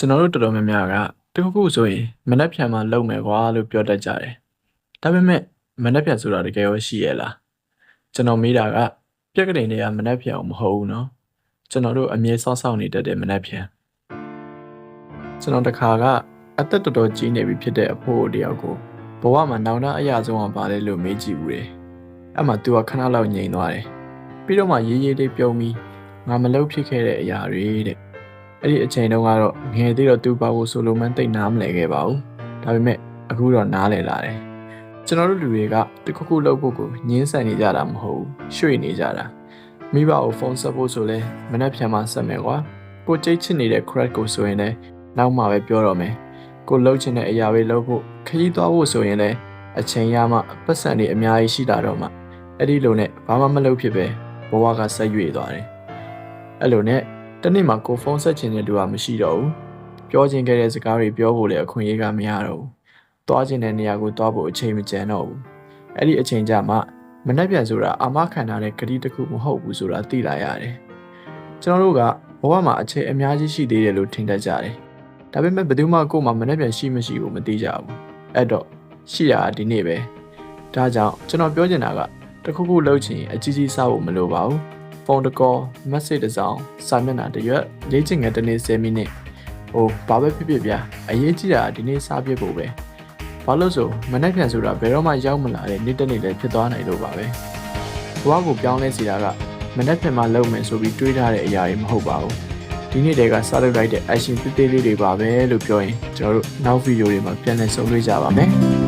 ကျွန်တော်တို့တော်တော်များများကတခုခုဆိုရင်မနှက်ဖြန်မှာလုံမယ်ကွာလို့ပြောတတ်ကြတယ်။ဒါပေမဲ့မနှက်ဖြန်ဆိုတာတကယ်ရောရှိရဲ့လား။ကျွန်တော်မေးတာကပြက်ကလေးတွေကမနှက်ဖြန်အောင်မဟုတ်ဘူးနော်။ကျွန်တော်တို့အမြဲစောင့်နေတတ်တဲ့မနှက်ဖြန်။ကျွန်တော်တခါကအသက်တော်တော်ကြီးနေပြီဖြစ်တဲ့အဖိုးတယောက်ကိုဘဝမှာနောင်တအရာဆုံးအောင်ပါလဲလို့မေးကြည့်ဘူးတယ်။အဲ့မှာ तू ကခဏလောက်ငြိမ်သွားတယ်။ပြီးတော့မှရေးရေးလေးပြုံးပြီးငါမလုပ်ဖြစ်ခဲ့တဲ့အရာတွေတဲ့။အဲ့ဒီအချိန်တုန်းကတော့ငယ်သေးတော့သူပါဖို့ဆိုလိုမှန်းသိနားမလည်ခဲ့ပါဘူး။ဒါပေမဲ့အခုတော့နားလည်လာတယ်။ကျွန်တော်တို့လူတွေကတခုခုလုပ်ဖို့ကိုညှင်းဆန်နေကြတာမဟုတ်ဘူး။ရွှေ့နေကြတာ။မိဘကိုဖုန်းဆက်ဖို့ဆိုလဲမနှက်ဖြန်မှဆက်မယ်ကွာ။ကိုကြိတ်ချစ်နေတဲ့ crack ကိုဆိုရင်လည်းနောက်မှပဲပြောတော့မယ်။ကိုလှုပ်ချင်တဲ့အရာတွေလုပ်ဖို့ခရီးသွားဖို့ဆိုရင်လည်းအချိန်ရမှပတ်စံတွေအများကြီးရှိလာတော့မှအဲ့ဒီလိုနဲ့ဘာမှမလုပ်ဖြစ်ပဲဘဝကဆက်ရွေ့သွားတယ်။အဲ့လိုနဲ့တနေ့မှာကိုဖုန်းဆက်ချင်တဲ့လူကမရှိတော့ဘူးပြောချင်ခဲ့တဲ့စကားတွေပြောဖို့လည်းအခွင့်အရေးကမရတော့ဘူးသွားချင်တဲ့နေရာကိုသွားဖို့အချိန်မကျန်တော့ဘူးအဲ့ဒီအချိန်ကြမှာမနှက်ပြန်ဆိုတာအာမခံထားတဲ့ဂတိတစ်ခုမဟုတ်ဘူးဆိုတာသိလာရတယ်ကျွန်တော်တို့ကဘဝမှာအချိန်အများကြီးရှိသေးတယ်လို့ထင်တတ်ကြတယ်ဒါပေမဲ့ဘယ်သူမှကိုယ်မှာမနှက်ပြန်ရှိမရှိကိုမသိကြဘူးအဲ့တော့ရှိတာဒီနေ့ပဲဒါကြောင့်ကျွန်တော်ပြောချင်တာကတခုခုလုပ်ချင်အကြီးကြီးစားဖို့မလိုပါဘူးဖုန်းတကော message တစ်စောင်စာမျက်နှာတစ်ရွက်လေ့ကျင့်ငယ်တစ်နေ့10မိနစ်ဘာပဲဖြစ်ဖြစ်ဗျာအရေးကြီးတာဒီနေ့စားပြဖို့ပဲဘာလို့ဆိုမနှက်ပြန်ဆိုတာဘယ်တော့မှရောက်မလာတဲ့နေ့တစ်နေ့လည်းဖြစ်သွားနိုင်လို့ပါပဲဘဝကိုပြောင်းလဲစေတာကမနှက်ပြန်မှလုပ်မယ်ဆိုပြီးတွေးထားတဲ့အရာတွေမဟုတ်ပါဘူးဒီနေ့တည်းကစားလုပ်လိုက်တဲ့ action သေးသေးလေးတွေပါပဲလို့ပြောရင်ကျွန်တော်တို့နောက်ဗီဒီယိုတွေမှာပြန်လည်ဆုံတွေ့ကြပါမယ်